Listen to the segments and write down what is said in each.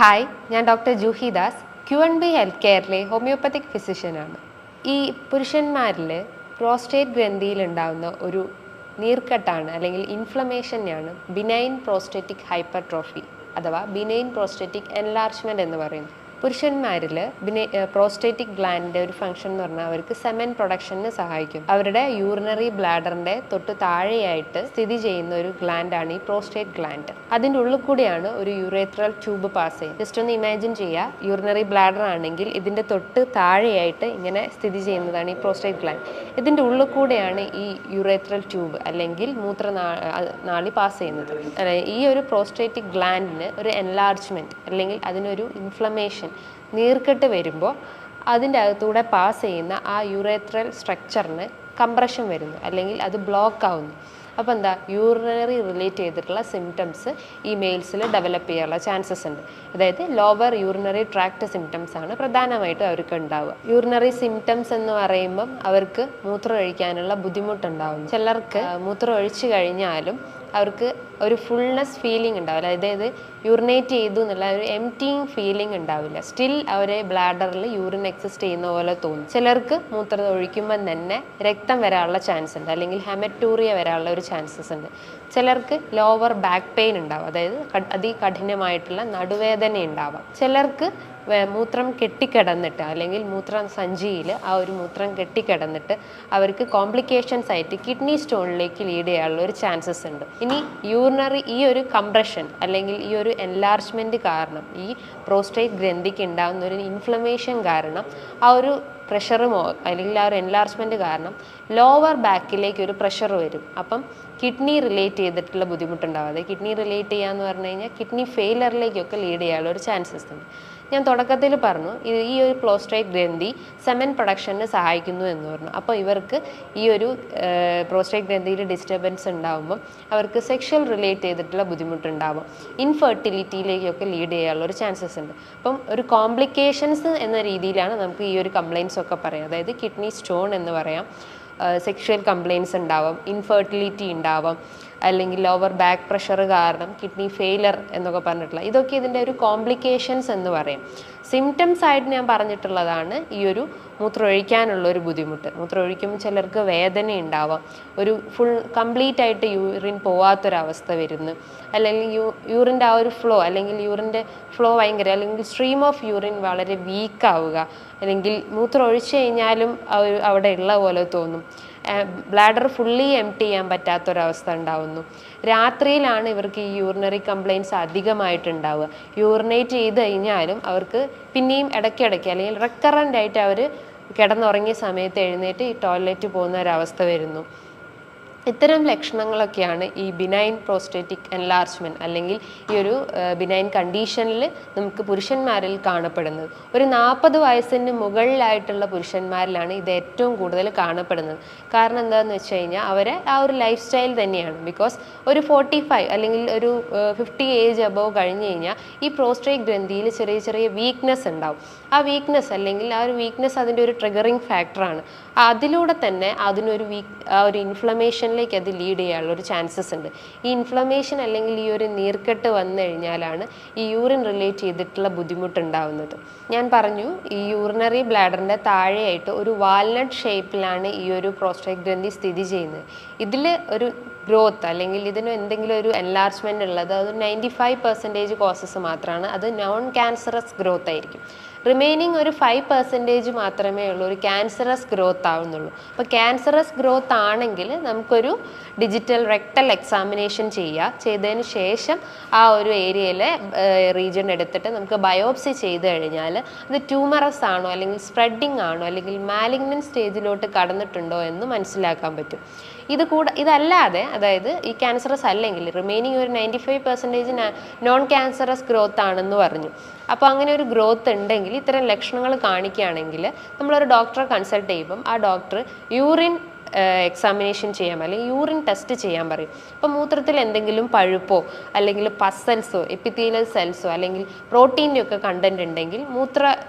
Hi, ഞാൻ doctor Juhi Das, Q&B health കെയറിലെ homeopathic ഫിസിഷ്യനാണ്. ഈ പുരുഷന്മാരിൽ പ്രോസ്റ്റേറ്റ് ഗ്രന്ഥിയിലുണ്ടാകുന്ന ഒരു നീർക്കെട്ടാണ് അല്ലെങ്കിൽ ഇൻഫ്ലമേഷനെയാണ് ബിനൈൻ പ്രോസ്റ്റേറ്റിക് ഹൈപ്പർട്രോഫി അഥവാ ബിനൈൻ പ്രോസ്റ്റേറ്റിക് എൻലാർജ്മെൻറ്റ് എന്ന് പറയുന്നത്. പുരുഷന്മാരിൽ പ്രോസ്റ്റേറ്റിക് ഗ്ലാൻഡിൻ്റെ ഒരു ഫംഗ്ഷൻ എന്ന് പറഞ്ഞാൽ അവർക്ക് സെമൻ പ്രൊഡക്ഷന് സഹായിക്കും. അവരുടെ യൂറിനറി ബ്ലാഡറിൻ്റെ തൊട്ട് താഴെയായിട്ട് സ്ഥിതി ചെയ്യുന്ന ഒരു ഗ്ലാൻഡാണ് ഈ പ്രോസ്റ്റേറ്റ് ഗ്ലാൻഡ്. അതിൻ്റെ ഉള്ളിൽ കൂടിയാണ് ഒരു യുറേത്രൽ ട്യൂബ് പാസ് ചെയ്യുന്നത്. ജസ്റ്റ് ഒന്ന് ഇമാജിൻ ചെയ്യുക, യൂറിനറി ബ്ലാഡർ ആണെങ്കിൽ ഇതിൻ്റെ തൊട്ട് താഴെയായിട്ട് ഇങ്ങനെ സ്ഥിതി ചെയ്യുന്നതാണ് ഈ പ്രോസ്റ്റേറ്റ് ഗ്ലാൻഡ്. ഇതിൻ്റെ ഉള്ളിൽ കൂടെയാണ് ഈ യുറേത്രൽ ട്യൂബ് അല്ലെങ്കിൽ മൂത്രനാളി പാസ് ചെയ്യുന്നത്. ഈ ഒരു പ്രോസ്റ്റേറ്റിക് ഗ്ലാൻഡിന് ഒരു എൻലാർജ്മെൻറ്റ് അല്ലെങ്കിൽ അതിനൊരു ഇൻഫ്ലമേഷൻ നീർക്കെട്ട് വരുമ്പോൾ അതിൻ്റെ അകത്തൂടെ പാസ് ചെയ്യുന്ന ആ യുറേത്രൽ സ്ട്രക്ചറിന് കംപ്രഷൻ വരുന്നു അല്ലെങ്കിൽ അത് ബ്ലോക്ക് ആവുന്നു. അപ്പോൾ എന്താ, യൂറിനറി റിലേറ്റ് ചെയ്തിട്ടുള്ള സിംറ്റംസ് ഈ മെയിൽസിൽ ഡെവലപ്പ് ചെയ്യാനുള്ള ചാൻസസ് ഉണ്ട്. അതായത് ലോവർ യൂറിനറി ട്രാക്ട് സിംറ്റംസ് ആണ് പ്രധാനമായിട്ടും അവർക്ക് ഉണ്ടാവുക. യൂറിനറി സിംറ്റംസ് എന്ന് പറയുമ്പം അവർക്ക് മൂത്രം ഒഴിക്കാനുള്ള ബുദ്ധിമുട്ടുണ്ടാവും. ചിലർക്ക് മൂത്രം ഒഴിച്ചു കഴിഞ്ഞാലും അവർക്ക് ഒരു ഫുൾനെസ് ഫീലിംഗ് ഉണ്ടാവില്ല. അതായത് യൂറിനേറ്റ് ചെയ്തു എന്നുള്ള ഒരു എംറ്റിങ് ഫീലിംഗ് ഉണ്ടാവില്ല. സ്റ്റിൽ അവരെ ബ്ലാഡറിൽ യൂറിൻ എക്സിസ്റ്റ് ചെയ്യുന്ന പോലെ തോന്നും. ചിലർക്ക് മൂത്രം ഒഴിക്കുമ്പം തന്നെ രക്തം വരാനുള്ള ചാൻസ് ഉണ്ട്, അല്ലെങ്കിൽ ഹെമറ്റൂറിയ വരാനുള്ള ഒരു ചാൻസസ് ഉണ്ട്. ചിലർക്ക് ലോവർ ബാക്ക് പെയിൻ ഉണ്ടാവും, അതായത് അതികഠിനമായിട്ടുള്ള നടുവേദന ഉണ്ടാവാം. ചിലർക്ക് മൂത്രം കെട്ടിക്കിടന്നിട്ട് അല്ലെങ്കിൽ മൂത്രം സഞ്ചിയിൽ ആ ഒരു മൂത്രം കെട്ടിക്കിടന്നിട്ട് അവർക്ക് കോംപ്ലിക്കേഷൻസ് ആയിട്ട് കിഡ്നി സ്റ്റോണിലേക്ക് ലീഡ് ചെയ്യാനുള്ള ഒരു ചാൻസസ് ഉണ്ട്. ഇനി യൂറിനറി ഈ ഒരു കംപ്രഷൻ അല്ലെങ്കിൽ ഈ ഒരു എൻലാർജ്മെൻറ്റ് കാരണം, ഈ പ്രോസ്റ്റേറ്റ് ഗ്രന്ഥിക്ക് ഉണ്ടാകുന്ന ഒരു ഇൻഫ്ലമേഷൻ കാരണം ആ ഒരു പ്രഷറുമോ അല്ലെങ്കിൽ ആ ഒരു എൻലാർജ്മെൻറ്റ് കാരണം ലോവർ ബാക്കിലേക്ക് ഒരു പ്രഷർ വരും. അപ്പം കിഡ്നി റിലേറ്റ് ചെയ്തിട്ടുള്ള ബുദ്ധിമുട്ടുണ്ടാവാതെ, കിഡ്നി റിലേറ്റ് ചെയ്യാന്ന് പറഞ്ഞു കഴിഞ്ഞാൽ കിഡ്നി ഫെയിലറിലേക്കൊക്കെ ലീഡ് ചെയ്യാനുള്ള ഒരു ചാൻസസ് ഉണ്ട്. ഞാൻ തുടക്കത്തിൽ പറഞ്ഞു ഈ ഒരു പ്രോസ്റ്റേറ്റ് ഗ്രന്ഥി സെമൻ പ്രൊഡക്ഷന് സഹായിക്കുന്നു എന്ന് പറഞ്ഞു. അപ്പോൾ ഇവർക്ക് ഈ ഒരു പ്രോസ്റ്റേറ്റ് ഗ്രന്ഥിയിൽ ഡിസ്റ്റർബൻസ് ഉണ്ടാകുമ്പം അവർക്ക് സെക്ഷൽ റിലേറ്റ് ചെയ്തിട്ടുള്ള ബുദ്ധിമുട്ടുണ്ടാകും. ഇൻഫെർട്ടിലിറ്റിയിലേക്കൊക്കെ ലീഡ് ചെയ്യാനുള്ള ഒരു ചാൻസസ് ഉണ്ട്. അപ്പം ഒരു കോംപ്ലിക്കേഷൻസ് എന്ന രീതിയിലാണ് നമുക്ക് ഈ ഒരു കംപ്ലയിൻസ് ഒക്കെ പറയാം. അതായത് കിഡ്നി സ്റ്റോൺ എന്ന് പറയാം, സെക്ഷൽ കംപ്ലയിൻസ് ഉണ്ടാവാം, ഇൻഫെർട്ടിലിറ്റി ഉണ്ടാവാം, അല്ലെങ്കിൽ ലോവർ ബാക്ക് പ്രഷർ കാരണം കിഡ്നി ഫെയിലർ എന്നൊക്കെ പറഞ്ഞിട്ടുള്ള ഇതൊക്കെ ഇതിൻ്റെ ഒരു കോംപ്ലിക്കേഷൻസ് എന്ന് പറയും. സിംറ്റംസ് ആയിട്ട് ഞാൻ പറഞ്ഞിട്ടുള്ളതാണ് ഈ ഒരു മൂത്രമൊഴിക്കാനുള്ള ഒരു ബുദ്ധിമുട്ട്. മൂത്രമൊഴിക്കുമ്പോൾ ചിലർക്ക് വേദന ഉണ്ടാവാം, ഒരു ഫുൾ കംപ്ലീറ്റ് ആയിട്ട് യൂറിൻ പോവാത്തൊരവസ്ഥ വരുന്നു, അല്ലെങ്കിൽ യൂറിൻ്റെ ആ ഒരു ഫ്ലോ അല്ലെങ്കിൽ യൂറിൻ്റെ ഫ്ലോ ഭയങ്കര, അല്ലെങ്കിൽ സ്ട്രീം ഓഫ് യൂറിൻ വളരെ വീക്കാവുക, അല്ലെങ്കിൽ മൂത്രം ഒഴിച്ചു കഴിഞ്ഞാലും അവിടെ ഉള്ള പോലെ തോന്നും. ബ്ലാഡർ ഫുള്ളി എംപ്റ്റി ചെയ്യാൻ പറ്റാത്തൊരവസ്ഥ ഉണ്ടാവുന്നു. രാത്രിയിലാണ് ഇവർക്ക് ഈ യൂറിനറി കംപ്ലയിൻസ് അധികമായിട്ടുണ്ടാവുക. യൂറിനേറ്റ് ചെയ്ത് കഴിഞ്ഞാലും അവർക്ക് പിന്നെയും ഇടയ്ക്കിടയ്ക്ക് അല്ലെങ്കിൽ റെക്കറൻ്റ് ആയിട്ട് അവർ കിടന്നുറങ്ങിയ സമയത്ത് എഴുന്നേറ്റ് ഈ ടോയ്ലറ്റ് പോകുന്ന ഒരവസ്ഥ വരുന്നു. ഇത്തരം ലക്ഷണങ്ങളൊക്കെയാണ് ഈ ബിനൈൻ പ്രോസ്റ്റേറ്റിക് എൻലാർജ്മെൻറ്റ് അല്ലെങ്കിൽ ഈ ഒരു ബിനൈൻ കണ്ടീഷനിൽ നമുക്ക് പുരുഷന്മാരിൽ കാണപ്പെടുന്നത്. ഒരു 40 വയസ്സിന് മുകളിലായിട്ടുള്ള പുരുഷന്മാരിലാണ് ഇത് ഏറ്റവും കൂടുതൽ കാണപ്പെടുന്നത്. കാരണം എന്താണെന്ന് വെച്ച് കഴിഞ്ഞാൽ അവരെ ആ ഒരു ലൈഫ് സ്റ്റൈൽ തന്നെയാണ്. ബിക്കോസ് ഒരു 45 അല്ലെങ്കിൽ ഒരു 50 ഏജ് അബവ് കഴിഞ്ഞ് കഴിഞ്ഞാൽ ഈ പ്രോസ്റ്റേറ്റ് ഗ്രന്ഥിയിൽ ചെറിയ ചെറിയ വീക്ക്നെസ് ഉണ്ടാവും. ആ വീക്ക്നെസ് അല്ലെങ്കിൽ ആ ഒരു വീക്ക്നെസ് അതിൻ്റെ ഒരു ട്രിഗറിങ് ഫാക്ടറാണ്. അതിലൂടെ തന്നെ അതിനൊരു ഒരു ഇൻഫ്ലമേഷനിലേക്ക് അത് ലീഡ് ചെയ്യാനുള്ള ഒരു ചാൻസസ് ഉണ്ട്. ഈ ഇൻഫ്ലമേഷൻ അല്ലെങ്കിൽ ഈ ഒരു നീർക്കെട്ട് വന്നു കഴിഞ്ഞാലാണ് ഈ യൂറിൻ റിലേറ്റ് ചെയ്തിട്ടുള്ള ബുദ്ധിമുട്ടുണ്ടാവുന്നത്. ഞാൻ പറഞ്ഞു ഈ യൂറിനറി ബ്ലാഡറിൻ്റെ താഴെയായിട്ട് ഒരു വാൽനട്ട് ഷേപ്പിലാണ് ഈ ഒരു പ്രോസ്റ്റേറ്റ് ഗ്രന്ഥി സ്ഥിതി ചെയ്യുന്നത്. ഇതിൽ ഒരു ഗ്രോത്ത് അല്ലെങ്കിൽ ഇതിന് എന്തെങ്കിലും ഒരു എൻലാർജ്മെൻറ്റ് ഉള്ളത് അത് 95% കോസസ് മാത്രമാണ്. അത് നോൺ ക്യാൻസറസ് ഗ്രോത്ത് ആയിരിക്കും. റിമൈനിങ് ഒരു 5% മാത്രമേ ഉള്ളൂ ഒരു ക്യാൻസറസ് ഗ്രോത്ത് ആവുന്നുള്ളൂ. അപ്പോൾ ക്യാൻസറസ് ഗ്രോത്ത് ആണെങ്കിൽ നമുക്കൊരു ഡിജിറ്റൽ റെക്ടൽ എക്സാമിനേഷൻ ചെയ്തതിന് ശേഷം ആ ഒരു ഏരിയയിലെ റീജിയൻ എടുത്തിട്ട് നമുക്ക് ബയോപ്സി ചെയ്ത് കഴിഞ്ഞാൽ അത് ട്യൂമറസ് ആണോ അല്ലെങ്കിൽ സ്പ്രെഡിങ് ആണോ അല്ലെങ്കിൽ മാലിഗ്നന്റ് സ്റ്റേജിലോട്ട് കടന്നിട്ടുണ്ടോ എന്ന് മനസ്സിലാക്കാൻ പറ്റും. ഇതല്ലാതെ, അതായത് ഈ ക്യാൻസറസ് അല്ലെങ്കിൽ റിമൈനിങ് ഒരു 95% നോൺ ക്യാൻസറസ് ഗ്രോത്ത് ആണെന്ന് പറഞ്ഞു. അപ്പോൾ അങ്ങനെ ഒരു ഗ്രോത്ത് ഉണ്ടെങ്കിൽ, ഇത്തരം ലക്ഷണങ്ങൾ കാണിക്കുകയാണെങ്കിൽ നമ്മളൊരു ഡോക്ടറെ കൺസൾട്ട് ചെയ്യുമ്പം ആ ഡോക്ടർ യൂറിൻ എക്സാമിനേഷൻ ചെയ്യാൻ അല്ലെങ്കിൽ യൂറിൻ ടെസ്റ്റ് ചെയ്യാൻ പറയും. അപ്പോൾ മൂത്രത്തിൽ എന്തെങ്കിലും പഴുപ്പോ അല്ലെങ്കിൽ പസൽസോ എപ്പിത്തീലിയൽ സെൽസോ അല്ലെങ്കിൽ പ്രോട്ടീൻ്റെ ഒക്കെ കണ്ടന്റ് ഉണ്ടെങ്കിൽ മൂത്ര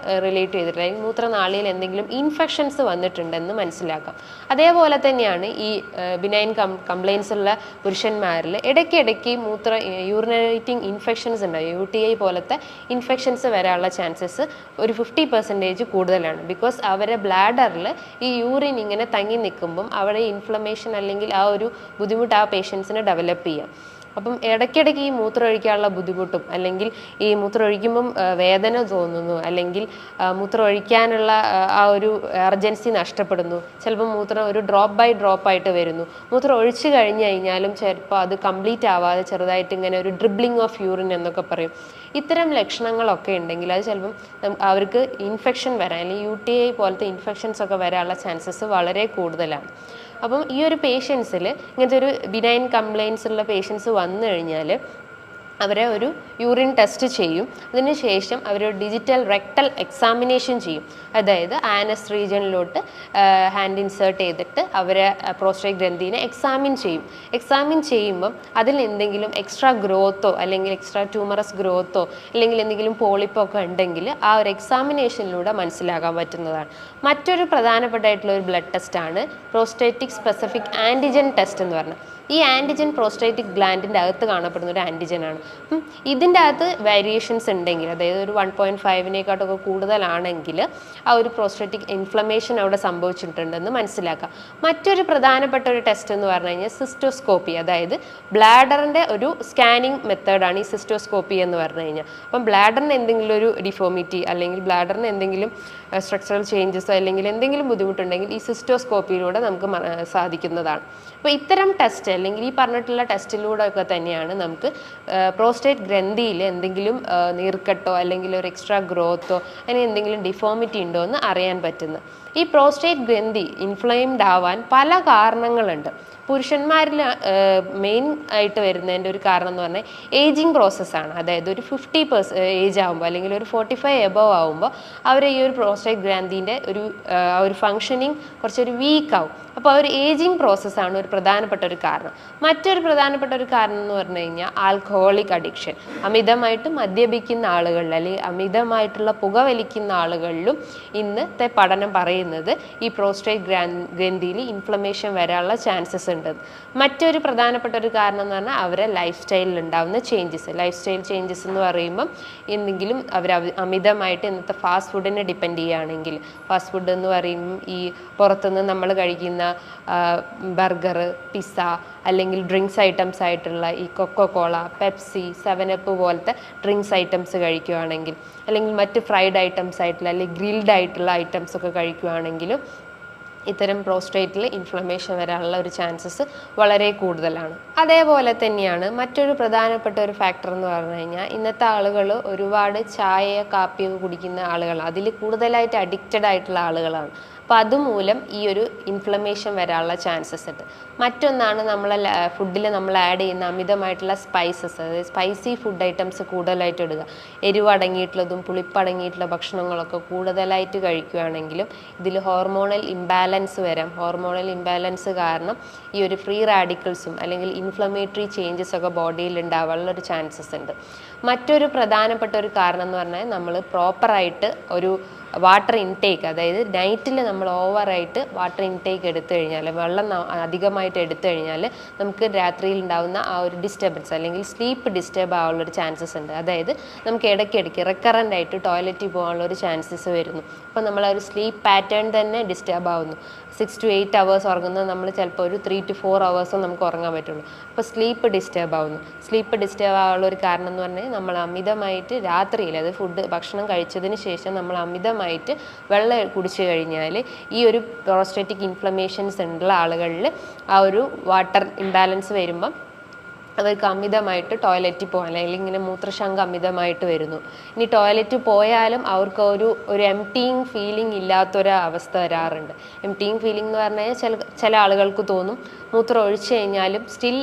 റിലേറ്റ് ചെയ്തിട്ട് അല്ലെങ്കിൽ മൂത്രനാളിയിൽ എന്തെങ്കിലും ഇൻഫെക്ഷൻസ് വന്നിട്ടുണ്ടെന്ന് മനസ്സിലാക്കാം. അതേപോലെ തന്നെയാണ് ഈ ബിനൈൻ കംപ്ലയിൻസ് ഉള്ള പുരുഷന്മാരിൽ ഇടയ്ക്കിടയ്ക്ക് യൂറിനേറ്റിംഗ് ഇൻഫെക്ഷൻസ് ഉണ്ടാവും. UTI പോലത്തെ ഇൻഫെക്ഷൻസ് വരാനുള്ള ചാൻസസ് ഒരു 50% കൂടുതലാണ്. ബിക്കോസ് അവരെ ബ്ലാഡറിൽ ഈ യൂറിൻ ഇങ്ങനെ തങ്ങി നിൽക്കുമ്പം അവിടെ ഇൻഫ്ലമേഷൻ അല്ലെങ്കിൽ ആ ഒരു ബുദ്ധിമുട്ട് ആ പേഷ്യൻസിന് ഡെവലപ്പ് ചെയ്യാം. അപ്പം ഇടയ്ക്കിടയ്ക്ക് ഈ മൂത്രം ഒഴിക്കാനുള്ള ബുദ്ധിമുട്ടും അല്ലെങ്കിൽ ഈ മൂത്രം ഒഴിക്കുമ്പം വേദന തോന്നുന്നു അല്ലെങ്കിൽ മൂത്രം ഒഴിക്കാനുള്ള ആ ഒരു അർജൻസി നഷ്ടപ്പെടുന്നു. ചിലപ്പോൾ മൂത്രം ഒരു ഡ്രോപ്പ് ബൈ ഡ്രോപ്പ് ആയിട്ട് വരുന്നു. മൂത്രം ഒഴിച്ചു കഴിഞ്ഞ് കഴിഞ്ഞാലും ചിലപ്പോൾ അത് കംപ്ലീറ്റ് ആവാതെ ചെറുതായിട്ട് ഇങ്ങനെ ഒരു ഡ്രിബ്ലിംഗ് ഓഫ് യൂറിൻ എന്നൊക്കെ പറയും. ഇത്തരം ലക്ഷണങ്ങളൊക്കെ ഉണ്ടെങ്കിൽ അത് ചിലപ്പം അവർക്ക് ഇൻഫെക്ഷൻ വരാൻ അല്ലെങ്കിൽ UTI പോലത്തെ ഇൻഫെക്ഷൻസ് ഒക്കെ വരാനുള്ള ചാൻസസ് വളരെ കൂടുതലാണ്. അപ്പം ഈ ഒരു പേഷ്യൻസിൽ ഇങ്ങനത്തെ ഒരു ബിനൈൻ കംപ്ലയിൻസ് ഉള്ള പേഷ്യൻസ് വന്നു കഴിഞ്ഞാൽ അവരെ ഒരു യൂറിൻ ടെസ്റ്റ് ചെയ്യും. അതിനുശേഷം അവരൊരു ഡിജിറ്റൽ റെക്ടൽ എക്സാമിനേഷൻ ചെയ്യും. അതായത് ആനസ് റീജിയനിലോട്ട് ഹാൻഡ് ഇൻസേർട്ട് ചെയ്തിട്ട് അവരെ പ്രോസ്റ്റേറ്റ് ഗ്രന്ഥിനെ എക്സാമിൻ ചെയ്യും. എക്സാമിൻ ചെയ്യുമ്പം അതിൽ എന്തെങ്കിലും എക്സ്ട്രാ ഗ്രോത്തോ അല്ലെങ്കിൽ എക്സ്ട്രാ ട്യൂമറസ് ഗ്രോത്തോ അല്ലെങ്കിൽ എന്തെങ്കിലും പോളിപ്പോ ഒക്കെ ഉണ്ടെങ്കിൽ ആ ഒരു എക്സാമിനേഷനിലൂടെ മനസ്സിലാക്കാൻ പറ്റുന്നതാണ്. മറ്റൊരു പ്രധാനപ്പെട്ടായിട്ടുള്ള ഒരു ബ്ലഡ് ടെസ്റ്റാണ് പ്രോസ്റ്റേറ്റിക് സ്പെസിഫിക് ആൻറ്റിജൻ ടെസ്റ്റ് എന്ന് പറഞ്ഞാൽ. ഈ ആൻറ്റിജൻ പ്രോസ്റ്റേറ്റിക് ഗ്ലാൻഡിൻ്റെ അകത്ത് കാണപ്പെടുന്ന ഒരു ആൻറ്റിജനാണ്. ഇതിൻ്റെ അകത്ത് വേരിയേഷൻസ് ഉണ്ടെങ്കിൽ അതായത് ഒരു 1.5 കൂടുതലാണെങ്കിൽ ആ ഒരു പ്രോസ്റ്റേറ്റിക് ഇൻഫ്ലമേഷൻ അവിടെ സംഭവിച്ചിട്ടുണ്ടെന്ന് മനസ്സിലാക്കാം. മറ്റൊരു പ്രധാനപ്പെട്ട ഒരു ടെസ്റ്റ് എന്ന് പറഞ്ഞു കഴിഞ്ഞാൽ സിസ്റ്റോസ്കോപ്പി, അതായത് ബ്ലാഡറിൻ്റെ ഒരു സ്കാനിങ് മെത്തേഡാണ് ഈ സിസ്റ്റോസ്കോപ്പി എന്ന് പറഞ്ഞു കഴിഞ്ഞാൽ. അപ്പം ബ്ലാഡറിന് എന്തെങ്കിലും ഒരു ഡിഫോമിറ്റി അല്ലെങ്കിൽ ബ്ലാഡറിന് എന്തെങ്കിലും സ്ട്രക്ചറൽ ചേഞ്ചസോ അല്ലെങ്കിൽ എന്തെങ്കിലും ബുദ്ധിമുട്ടുണ്ടെങ്കിൽ ഈ സിസ്റ്റോസ്കോപ്പിയിലൂടെ നമുക്ക് സാധിക്കുന്നതാണ്. അപ്പോൾ ഇത്തരം ടെസ്റ്റ് അല്ലെങ്കിൽ ഈ പറഞ്ഞിട്ടുള്ള ടെസ്റ്റിലൂടെ ഒക്കെ തന്നെയാണ് നമുക്ക് പ്രോസ്റ്റേറ്റ് ഗ്രന്ഥിയിൽ എന്തെങ്കിലും നീർക്കെട്ടോ അല്ലെങ്കിൽ ഒരു എക്സ്ട്രാ ഗ്രോത്തോ അല്ലെങ്കിൽ എന്തെങ്കിലും ഡിഫോമിറ്റി ഉണ്ടോ എന്ന് അറിയാൻ പറ്റുന്നത്. ഈ പ്രോസ്റ്റേറ്റ് ഗ്രന്ഥി ഇൻഫ്ലെയിംഡ് ആവാൻ പല കാരണങ്ങളുണ്ട്. പുരുഷന്മാരിൽ മെയിൻ ആയിട്ട് വരുന്നതിൻ്റെ ഒരു കാരണം എന്ന് പറഞ്ഞാൽ ഏജിങ് പ്രോസസ്സാണ്. അതായത് ഒരു 50 ഏജ് ആകുമ്പോൾ അല്ലെങ്കിൽ ഒരു 45 എബവ് ആകുമ്പോൾ അവർ ഈ ഒരു പ്രോസ്റ്റേറ്റ് ഗ്രന്ഥിൻ്റെ ഒരു ഫങ്ഷനിങ് കുറച്ചൊരു വീക്ക് ആവും. അപ്പോൾ ഒരു ഏജിങ് പ്രോസസ്സാണ് ഒരു പ്രധാനപ്പെട്ട ഒരു കാരണം. മറ്റൊരു പ്രധാനപ്പെട്ട ഒരു കാരണം എന്ന് പറഞ്ഞു കഴിഞ്ഞാൽ ആൽക്കഹോളിക് അഡിക്ഷൻ. അമിതമായിട്ട് മദ്യപിക്കുന്ന ആളുകളിൽ അല്ലെങ്കിൽ അമിതമായിട്ടുള്ള പുകവലിക്കുന്ന ആളുകളിലും ഇന്നത്തെ പഠനം പറയുന്നത് ഈ പ്രോസ്റ്റേറ്റ് ഗ്രന്ഥിയിൽ ഇൻഫ്ലമേഷൻ വരാനുള്ള ചാൻസസ് ഉണ്ട്. മറ്റൊരു പ്രധാനപ്പെട്ട ഒരു കാരണം എന്ന് പറഞ്ഞാൽ അവരെ ലൈഫ് സ്റ്റൈലിൽ ഉണ്ടാകുന്ന ചേഞ്ചസ്. ലൈഫ് സ്റ്റൈൽ ചേഞ്ചസ് എന്ന് പറയുമ്പം എന്തെങ്കിലും അവർ അമിതമായിട്ട് ഇന്നത്തെ ഫാസ്റ്റ് ഫുഡിനെ ഡിപ്പെൻഡ് ചെയ്യുകയാണെങ്കിൽ, ഫാസ്റ്റ് ഫുഡ് എന്ന് പറയുമ്പം ഈ പുറത്തുനിന്ന് നമ്മൾ കഴിക്കുന്ന ബർഗർ, പിസ്സ അല്ലെങ്കിൽ ഡ്രിങ്ക്സ് ഐറ്റംസ് ആയിട്ടുള്ള ഈ കൊക്കോകോള, പെപ്സി, 7up പോലത്തെ ഡ്രിങ്ക്സ് ഐറ്റംസ് കഴിക്കുകയാണെങ്കിൽ അല്ലെങ്കിൽ മറ്റ് ഫ്രൈഡ് ഐറ്റംസ് ആയിട്ടുള്ള അല്ലെങ്കിൽ ഗ്രിൽഡ് ആയിട്ടുള്ള ഐറ്റംസ് ഒക്കെ കഴിക്കുകയാണെങ്കിലും ഇത്തരം പ്രോസ്റ്റേറ്റിൽ ഇൻഫ്ലമേഷൻ വരാനുള്ള ഒരു ചാൻസസ് വളരെ കൂടുതലാണ്. അതേപോലെ തന്നെയാണ് മറ്റൊരു പ്രധാനപ്പെട്ട ഒരു ഫാക്ടർ എന്ന് പറഞ്ഞു കഴിഞ്ഞാൽ ഇന്നത്തെ ആളുകൾ ഒരുപാട് ചായ കാപ്പിയൊക്കെ കുടിക്കുന്ന ആളുകളാണ്. അതിൽ കൂടുതലായിട്ട് അഡിക്റ്റഡ് ആയിട്ടുള്ള ആളുകളാണ്. അപ്പോൾ അതുമൂലം ഈ ഒരു ഇൻഫ്ലമേഷൻ വരാനുള്ള ചാൻസസ് ഉണ്ട്. മറ്റൊന്നാണ് ഫുഡിൽ നമ്മൾ ആഡ് ചെയ്യുന്ന അമിതമായിട്ടുള്ള സ്പൈസസ്, അതായത് സ്പൈസി ഫുഡ് ഐറ്റംസ് കൂടുതലായിട്ട് ഇടുക. എരിവടങ്ങിയിട്ടുള്ളതും പുളിപ്പടങ്ങിയിട്ടുള്ള ഭക്ഷണങ്ങളൊക്കെ കൂടുതലായിട്ട് കഴിക്കുകയാണെങ്കിലും ഇതിൽ ഹോർമോണൽ ഇംബാലൻസ് വരാം. ഹോർമോണൽ ഇംബാലൻസ് കാരണം ഈ ഒരു ഫ്രീ റാഡിക്കൽസും അല്ലെങ്കിൽ ഇൻഫ്ലമേറ്ററി ചേഞ്ചസ് ഒക്കെ ബോഡിയിൽ ഉണ്ടാവാനുള്ള ഒരു ചാൻസസ് ഉണ്ട്. മറ്റൊരു പ്രധാനപ്പെട്ട ഒരു കാരണം എന്ന് പറഞ്ഞാൽ നമ്മൾ പ്രോപ്പറായിട്ട് ഒരു വാട്ടർ ഇൻടേക്ക്, അതായത് നൈറ്റിൽ നമ്മൾ ഓവറായിട്ട് വാട്ടർ ഇൻടേക്ക് എടുത്തു കഴിഞ്ഞാൽ, വെള്ളം അധികമായിട്ട് എടുത്തു കഴിഞ്ഞാൽ നമുക്ക് രാത്രിയിൽ ഉണ്ടാകുന്ന ആ ഒരു ഡിസ്റ്റർബൻസ് അല്ലെങ്കിൽ സ്ലീപ്പ് ഡിസ്റ്റർബ് ആവാനുള്ളൊരു ചാൻസസ് ഉണ്ട്. അതായത് നമുക്ക് ഇടയ്ക്കിടയ്ക്ക് റെക്കറൻ്റ് ആയിട്ട് ടോയ്ലറ്റിൽ പോകാനുള്ളൊരു ചാൻസസ് വരുന്നു. അപ്പോൾ നമ്മൾ ആ ഒരു സ്ലീപ്പ് പാറ്റേൺ തന്നെ ഡിസ്റ്റർബ് ആവുന്നു. 6 to 8 hours ഉറങ്ങുന്നത് നമ്മൾ ചിലപ്പോൾ ഒരു 3 to 4 hours നമുക്ക് ഉറങ്ങാൻ പറ്റുള്ളൂ. അപ്പോൾ സ്ലീപ്പ് ഡിസ്റ്റർബ് ആവുന്നു. സ്ലീപ്പ് ഡിസ്റ്റർബ് ആവാനുള്ള ഒരു കാരണം എന്ന് പറഞ്ഞാൽ നമ്മൾ അമിതമായിട്ട് രാത്രിയിൽ, അത് ഭക്ഷണം കഴിച്ചതിന് ശേഷം നമ്മൾ അമിതമായിട്ട് വെള്ളം കുടിച്ചു കഴിഞ്ഞാൽ ഈ ഒരു പ്രോസ്റ്റേറ്റിക് ഇൻഫ്ലമേഷൻസ് ഉള്ള ആളുകളിൽ ആ ഒരു വാട്ടർ ഇംബാലൻസ് വരുമ്പം അവർക്ക് അമിതമായിട്ട് ടോയ്ലറ്റിൽ പോകാൻ അല്ലെങ്കിൽ ഇങ്ങനെ മൂത്രശങ്ക അമിതമായിട്ട് വരുന്നു. ഇനി ടോയ്ലറ്റ് പോയാലും അവർക്ക് ഒരു എംറ്റിങ് ഫീലിംഗ് ഇല്ലാത്തൊരവസ്ഥ വരാറുണ്ട്. എംറ്റിങ് ഫീലിംഗ് എന്ന് പറഞ്ഞാൽ ചില ആളുകൾക്ക് തോന്നും മൂത്രം ഒഴിച്ചു കഴിഞ്ഞാലും still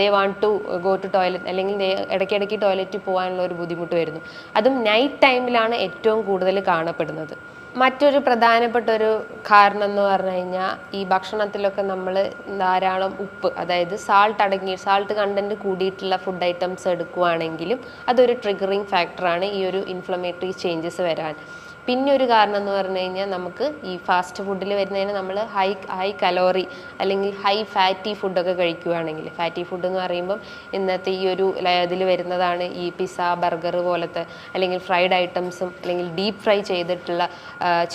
they want to go to toilet അല്ലെങ്കിൽ ഇടയ്ക്കിടയ്ക്ക് ടോയ്ലറ്റിൽ പോകാനുള്ള ഒരു ബുദ്ധിമുട്ട് വരുന്നു. അതും നൈറ്റ് ടൈമിലാണ് ഏറ്റവും കൂടുതൽ കാണപ്പെടുന്നത്. മറ്റൊരു പ്രധാനപ്പെട്ട ഒരു കാരണം എന്ന് പറഞ്ഞു കഴിഞ്ഞാൽ ഈ ഭക്ഷണത്തിലൊക്കെ നമ്മൾ ധാരാളം ഉപ്പ്, അതായത് സാൾട്ട് കണ്ടന്റ് കൂടിയിട്ടുള്ള ഫുഡ് ഐറ്റംസ് എടുക്കുകയാണെങ്കിലും അതൊരു ട്രിഗറിങ് ഫാക്ടറാണ് ഈ ഒരു ഇൻഫ്ലമേറ്ററി ചേഞ്ചസ് വരാൻ. പിന്നെ ഒരു കാരണം എന്ന് പറഞ്ഞു കഴിഞ്ഞാൽ നമുക്ക് ഈ ഫാസ്റ്റ് ഫുഡിൽ വരുന്നതിന് നമ്മൾ ഹൈ കലോറി അല്ലെങ്കിൽ ഹൈ ഫാറ്റി ഫുഡൊക്കെ കഴിക്കുകയാണെങ്കിൽ, ഫാറ്റി ഫുഡ് എന്ന് പറയുമ്പം ഇന്നത്തെ ഈ ഒരു ഇതിൽ വരുന്നതാണ് ഈ പിസ്സ, ബർഗർ പോലത്തെ, അല്ലെങ്കിൽ ഫ്രൈഡ് ഐറ്റംസും അല്ലെങ്കിൽ ഡീപ്പ് ഫ്രൈ ചെയ്തിട്ടുള്ള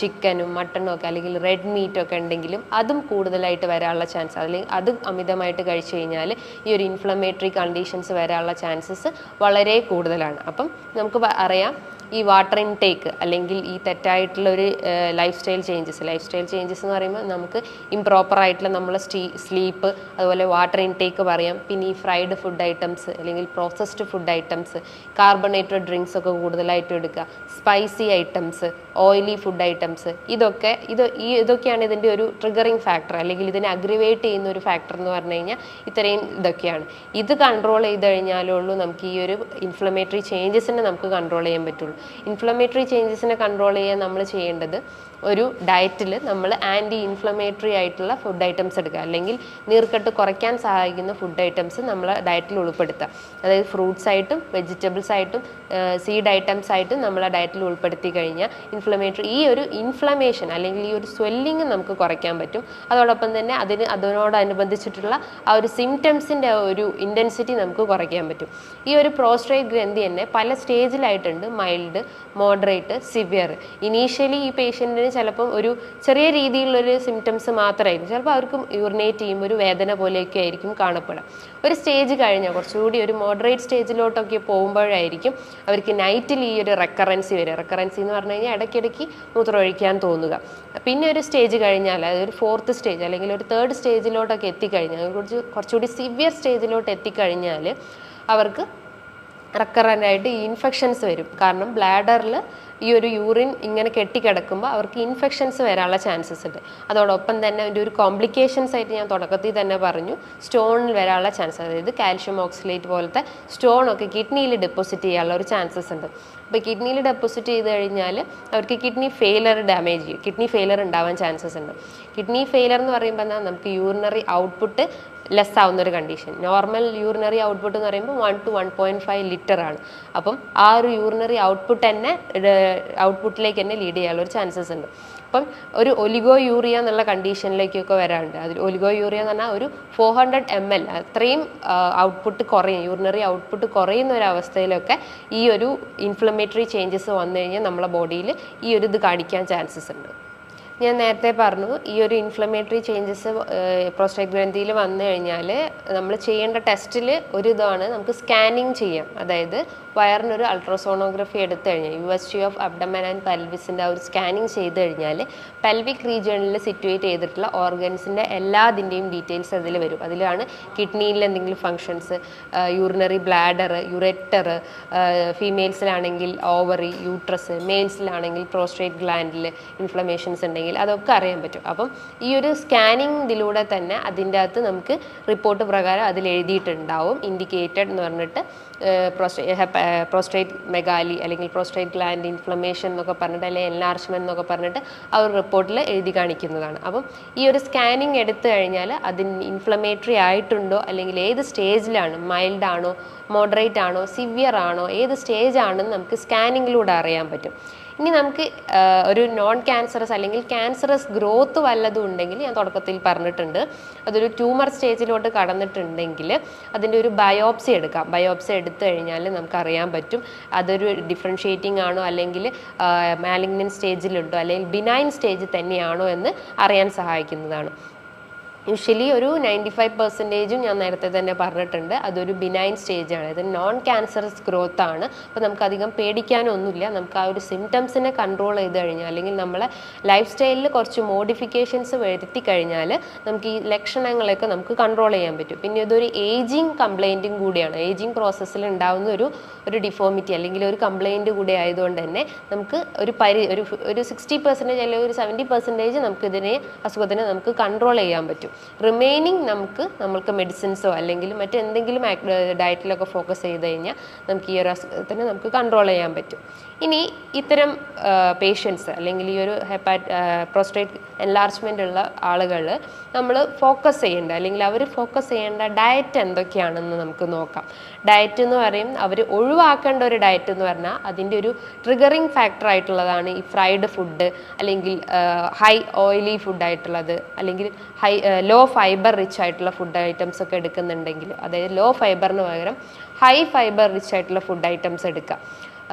ചിക്കനും മട്ടനും ഒക്കെ അല്ലെങ്കിൽ റെഡ് മീറ്റൊക്കെ ഉണ്ടെങ്കിലും അതും കൂടുതലായിട്ട് വരാനുള്ള ചാൻസ്, അല്ലെങ്കിൽ അത് അമിതമായിട്ട് കഴിച്ചു കഴിഞ്ഞാൽ ഈ ഒരു ഇൻഫ്ലമേറ്ററി കണ്ടീഷൻസ് വരാനുള്ള ചാൻസസ് വളരെ കൂടുതലാണ്. അപ്പം നമുക്ക് അറിയാം ഈ വാട്ടർ ഇൻടേക്ക് അല്ലെങ്കിൽ ഈ തെറ്റായിട്ടുള്ള ഒരു ലൈഫ് സ്റ്റൈൽ ചേഞ്ചസ് എന്ന് പറയുമ്പോൾ നമുക്ക് ഇംപ്രോപ്പർ ആയിട്ടുള്ള നമ്മളെ സ്ലീപ്പ്, അതുപോലെ വാട്ടർ ഇൻടേക്ക് പറയാം. പിന്നെ ഈ ഫ്രൈഡ് ഫുഡ് ഐറ്റംസ് അല്ലെങ്കിൽ processed food items, carbonated drinks ഒക്കെ കൂടുതലായിട്ട് എടുക്കുക, spicy items, oily food items, ഇതൊക്കെയാണ് ഇതിൻ്റെ ഒരു ട്രിഗറിങ് ഫാക്ടർ അല്ലെങ്കിൽ ഇതിനെ അഗ്രിവേറ്റ് ചെയ്യുന്ന ഒരു ഫാക്ടർ എന്ന് പറഞ്ഞു കഴിഞ്ഞാൽ ഇത്രയും ഇതൊക്കെയാണ്. ഇത് കൺട്രോൾ ചെയ്ത് കഴിഞ്ഞാലുള്ളൂ നമുക്ക് ഈ ഒരു ഇൻഫ്ലമേറ്ററി ചേഞ്ചസിനെ നമുക്ക് കൺട്രോൾ ചെയ്യാൻ പറ്റുള്ളൂ. ഇൻഫ്ലമേറ്ററി ചേഞ്ചസിനെ കൺട്രോൾ ചെയ്യാൻ നമ്മൾ ചെയ്യേണ്ടത് ഒരു ഡയറ്റിൽ നമ്മൾ ആൻറ്റി ഇൻഫ്ലമേറ്ററി ആയിട്ടുള്ള ഫുഡ് ഐറ്റംസ് എടുക്കുക, അല്ലെങ്കിൽ നീർക്കെട്ട് കുറയ്ക്കാൻ സഹായിക്കുന്ന ഫുഡ് ഐറ്റംസ് നമ്മൾ ഡയറ്റിൽ ഉൾപ്പെടുത്തുക. അതായത് ഫ്രൂട്ട്സ് ആയിട്ടും വെജിറ്റബിൾസ് ആയിട്ടും സീഡ് ഐറ്റംസ് ആയിട്ടും നമ്മളെ ഡയറ്റിൽ ഉൾപ്പെടുത്തി കഴിഞ്ഞാൽ ഈ ഒരു ഇൻഫ്ലമേഷൻ അല്ലെങ്കിൽ ഈ ഒരു സ്വെല്ലിങ് നമുക്ക് കുറയ്ക്കാൻ പറ്റും. അതോടൊപ്പം തന്നെ അതിനോടനുബന്ധിച്ചിട്ടുള്ള ആ ഒരു സിംറ്റംസിൻ്റെ ഒരു ഇൻറ്റൻസിറ്റി നമുക്ക് കുറയ്ക്കാൻ പറ്റും. ഈ ഒരു പ്രോസ്ട്രേറ്റ് ഗ്രന്ഥി തന്നെ പല സ്റ്റേജിലായിട്ടുണ്ട്, മൈൽഡ്, മോഡറേറ്റ്, സിവിയർ. ഇനീഷ്യലി ഈ പേഷ്യൻറ്റിന് ചിലപ്പം ഒരു ചെറിയ രീതിയിലുള്ളൊരു സിംറ്റംസ് മാത്രമായിരിക്കും, ചിലപ്പോൾ അവർക്ക് യൂറിനേറ്റ് ചെയ്യുമ്പോൾ ഒരു വേദന പോലെയൊക്കെ ആയിരിക്കും കാണപ്പെടുക. ഒരു സ്റ്റേജ് കഴിഞ്ഞാൽ കുറച്ചുകൂടി ഒരു മോഡറേറ്റ് സ്റ്റേജിലോട്ടൊക്കെ പോകുമ്പോഴായിരിക്കും അവർക്ക് നൈറ്റിൽ ഈ ഒരു റെക്കറൻസി വരിക. റെക്കറൻസി എന്ന് പറഞ്ഞു കഴിഞ്ഞാൽ ഇടയ്ക്കിടയ്ക്ക് മൂത്രമൊഴിക്കാൻ തോന്നുക. പിന്നെ ഒരു സ്റ്റേജ് കഴിഞ്ഞാൽ, അതായത് ഒരു 4th സ്റ്റേജ് അല്ലെങ്കിൽ ഒരു 3rd സ്റ്റേജിലോട്ടൊക്കെ എത്തിക്കഴിഞ്ഞാൽ, കുറച്ചുകൂടി സിവിയർ സ്റ്റേജിലോട്ട് എത്തിക്കഴിഞ്ഞാൽ അവർക്ക് റെക്കറൻ്റായിട്ട് ഈ ഇൻഫെക്ഷൻസ് വരും. കാരണം ബ്ലാഡറിൽ ഈ ഒരു യൂറിൻ ഇങ്ങനെ കെട്ടിക്കിടക്കുമ്പോൾ അവർക്ക് ഇൻഫെക്ഷൻസ് വരാനുള്ള ചാൻസസ് ഉണ്ട്. അതോടൊപ്പം തന്നെ അതിൻ്റെ ഒരു കോംപ്ലിക്കേഷൻസ് ആയിട്ട് ഞാൻ തുടക്കത്തിൽ തന്നെ പറഞ്ഞു, സ്റ്റോണിൽ വരാനുള്ള ചാൻസ്, അതായത് കാൽഷ്യം ഓക്സലേറ്റ് പോലത്തെ സ്റ്റോണൊക്കെ കിഡ്നിയിൽ ഡെപ്പോസിറ്റ് ചെയ്യാനുള്ള ഒരു ചാൻസസ് ഉണ്ട്. അപ്പോൾ കിഡ്നിയിൽ ഡെപ്പോസിറ്റ് ചെയ്ത് കഴിഞ്ഞാൽ അവർക്ക് കിഡ്നി ഫെയിലർ ഉണ്ടാവാൻ ചാൻസസ് ഉണ്ട്. കിഡ്നി ഫെയിലർ എന്ന് പറയുമ്പോൾ എന്താ, നമുക്ക് യൂറിനറി ഔട്ട്പുട്ട് ലെസ് ആവുന്നൊരു കണ്ടീഷൻ. നോർമൽ യൂറിനറി ഔട്ട്പുട്ട് എന്ന് പറയുമ്പോൾ 1 to 1.5 ലിറ്റർ ആണ്. അപ്പം ആ ഒരു യൂറിനറി ഔട്ട്പുട്ടിലേക്ക് തന്നെ ലീഡ് ചെയ്യാനുള്ള ഒരു ചാൻസസ് ഉണ്ട്. അപ്പം ഒരു ഒലിഗോ യൂറിയ എന്നുള്ള കണ്ടീഷനിലേക്കൊക്കെ വരാറുണ്ട്. അതിൽ ഒലിഗോ യൂറിയ എന്ന് പറഞ്ഞാൽ ഒരു 400 ml അത്രയും യൂറിനറി ഔട്ട്പുട്ട് കുറയുന്ന ഒരു അവസ്ഥയിലൊക്കെ ഈ ഒരു ഇൻഫ്ലമേറ്ററി ചേഞ്ചസ് വന്നു കഴിഞ്ഞാൽ നമ്മളെ ബോഡിയിൽ ഈ ഒരു ഇത് കാണിക്കാൻ ചാൻസസ് ഉണ്ട്. ഞാൻ നേരത്തെ പറഞ്ഞു, ഈ ഒരു ഇൻഫ്ലമേറ്ററി ചേഞ്ചസ് പ്രോസ്റ്റേറ്റ് ഗ്രന്ഥിയിൽ വന്നു കഴിഞ്ഞാൽ നമ്മൾ ചെയ്യേണ്ട ടെസ്റ്റിൽ ഒരു ഇതാണ്, നമുക്ക് സ്കാനിങ് ചെയ്യാം. അതായത് വയറിനൊരു അൾട്രാസോണോഗ്രഫി എടുത്തു കഴിഞ്ഞാൽ USG ഓഫ് അബ്ഡമൻ ആൻഡ് പെൽവിസിൻ്റെ ആ ഒരു സ്കാനിങ് ചെയ്ത് കഴിഞ്ഞാൽ പെൽവിക് റീജിയണിൽ സിറ്റുവേറ്റ് ചെയ്തിട്ടുള്ള ഓർഗൻസിൻ്റെ എല്ലാതിൻ്റെയും ഡീറ്റെയിൽസ് അതിൽ വരും. അതിലാണ് കിഡ്നിയിൽ എന്തെങ്കിലും ഫങ്ഷൻസ്, യൂറിനറി ബ്ലാഡർ, യുറെറ്റർ, ഫീമെയിൽസിലാണെങ്കിൽ ഓവറി, യൂട്രസ്, മെയിൽസിലാണെങ്കിൽ പ്രോസ്റ്റേറ്റ് ഗ്ലാൻഡിൽ ഇൻഫ്ലമേഷൻസ് ഉണ്ടെങ്കിൽ അതൊക്കെ അറിയാൻ പറ്റും. അപ്പം ഈ ഒരു സ്കാനിങ്ങിലൂടെ തന്നെ അതിൻ്റെ അകത്ത് നമുക്ക് റിപ്പോർട്ട് പ്രകാരം അതിൽ എഴുതിയിട്ടുണ്ടാവും ഇൻഡിക്കേറ്റഡ് എന്ന് പറഞ്ഞിട്ട്, പ്രോസ്റ്റേറ്റ് മെഗാലി അല്ലെങ്കിൽ പ്രോസ്റ്റേറ്റ് ഗ്ലാൻഡ് ഇൻഫ്ലമേഷൻ എന്നൊക്കെ പറഞ്ഞിട്ട്, അല്ലെങ്കിൽ എൻലാർജ്മെൻറ്റ് എന്നൊക്കെ പറഞ്ഞിട്ട് ആ ഒരു റിപ്പോർട്ടിൽ എഴുതി കാണിക്കുന്നതാണ്. അപ്പം ഈ ഒരു സ്കാനിങ് എടുത്തു കഴിഞ്ഞാൽ അതിന് ഇൻഫ്ലമേറ്ററി ആയിട്ടുണ്ടോ അല്ലെങ്കിൽ ഏത് സ്റ്റേജിലാണ്, മൈൽഡ് ആണോ, മോഡറേറ്റ് ആണോ, സിവിയർ ആണോ, ഏത് സ്റ്റേജ് ആണെന്ന് നമുക്ക് സ്കാനിങ്ങിലൂടെ അറിയാൻ പറ്റും. ഇനി നമുക്ക് ഒരു നോൺ ക്യാൻസറസ് അല്ലെങ്കിൽ ക്യാൻസറസ് ഗ്രോത്ത് വല്ലതും ഉണ്ടെങ്കിൽ, ഞാൻ തുടക്കത്തിൽ പറഞ്ഞിട്ടുണ്ട്, അതൊരു ട്യൂമർ സ്റ്റേജിലോട്ട് കടന്നിട്ടുണ്ടെങ്കിൽ അതിൻ്റെ ഒരു ബയോപ്സി എടുക്കാം. ബയോപ്സി എടുത്തു കഴിഞ്ഞാൽ നമുക്കറിയാൻ പറ്റും അതൊരു ഡിഫറൻഷ്യേറ്റിംഗ് ആണോ അല്ലെങ്കിൽ മാലിഗ്നൻ സ്റ്റേജിലുണ്ടോ അല്ലെങ്കിൽ ബിനൈൻ സ്റ്റേജ് തന്നെയാണോ എന്ന് അറിയാൻ സഹായിക്കുന്നതാണ്. യൂഷ്വലി ഒരു 95% ഞാൻ നേരത്തെ തന്നെ പറഞ്ഞിട്ടുണ്ട്, അതൊരു ബിനൈൻ സ്റ്റേജാണ്. ഇത് നോൺ ക്യാൻസറസ് ഗ്രോത്ത് ആണ്. അപ്പോൾ നമുക്കധികം പേടിക്കാനൊന്നുമില്ല. നമുക്ക് ആ ഒരു സിംറ്റംസിനെ കൺട്രോൾ ചെയ്ത് കഴിഞ്ഞാൽ അല്ലെങ്കിൽ നമ്മളെ ലൈഫ് സ്റ്റൈലിൽ കുറച്ച് മോഡിഫിക്കേഷൻസ് വരുത്തി കഴിഞ്ഞാൽ നമുക്ക് ഈ ലക്ഷണങ്ങളൊക്കെ നമുക്ക് കൺട്രോൾ ചെയ്യാൻ പറ്റും. പിന്നെ ഇതൊരു ഏജിങ് കംപ്ലൈൻറ്റും കൂടിയാണ്. ഏജിങ് പ്രോസസ്സിൽ ഉണ്ടാകുന്ന ഒരു ഡിഫോമിറ്റി അല്ലെങ്കിൽ ഒരു കംപ്ലൈൻറ്റ് കൂടി ആയതുകൊണ്ട് തന്നെ നമുക്ക് ഒരു 60% അല്ലെങ്കിൽ ഒരു 70% നമുക്ക് അസുഖത്തിനെ നമുക്ക് കൺട്രോൾ ചെയ്യാൻ പറ്റും. റിമൈനിങ് നമ്മൾക്ക് മെഡിസിൻസോ അല്ലെങ്കിൽ മറ്റെന്തെങ്കിലും ഡയറ്റിലൊക്കെ ഫോക്കസ് ചെയ്ത് കഴിഞ്ഞാൽ നമുക്ക് ഈ ഒരു അസുഖത്തിനെ നമുക്ക് കൺട്രോൾ ചെയ്യാൻ പറ്റും. ഇനി ഇത്തരം പേഷ്യൻസ് അല്ലെങ്കിൽ ഈ ഒരു പ്രോസ്റ്റേറ്റ് എൻലാർജ്മെൻ്റ് ഉള്ള ആളുകൾ നമ്മൾ ഫോക്കസ് ചെയ്യേണ്ട അല്ലെങ്കിൽ അവർ ഫോക്കസ് ചെയ്യേണ്ട ഡയറ്റ് എന്തൊക്കെയാണെന്ന് നമുക്ക് നോക്കാം. ഡയറ്റ് എന്ന് പറയും അവർ ഒഴിവാക്കേണ്ട ഒരു ഡയറ്റ് എന്ന് പറഞ്ഞാൽ അതിൻ്റെ ഒരു ട്രിഗറിങ് ഫാക്ടർ ആയിട്ടുള്ളതാണ് ഈ ഫ്രൈഡ് ഫുഡ്, അല്ലെങ്കിൽ ഹൈ ഓയിലി ഫുഡായിട്ടുള്ളത്, അല്ലെങ്കിൽ ലോ ഫൈബർ റിച്ച് ആയിട്ടുള്ള ഫുഡ് ഐറ്റംസ് ഒക്കെ എടുക്കുന്നുണ്ടെങ്കിൽ, അതായത് ലോ ഫൈബറിന് പകരം ഹൈ ഫൈബർ റിച്ച് ആയിട്ടുള്ള ഫുഡ് ഐറ്റംസ് എടുക്കുക.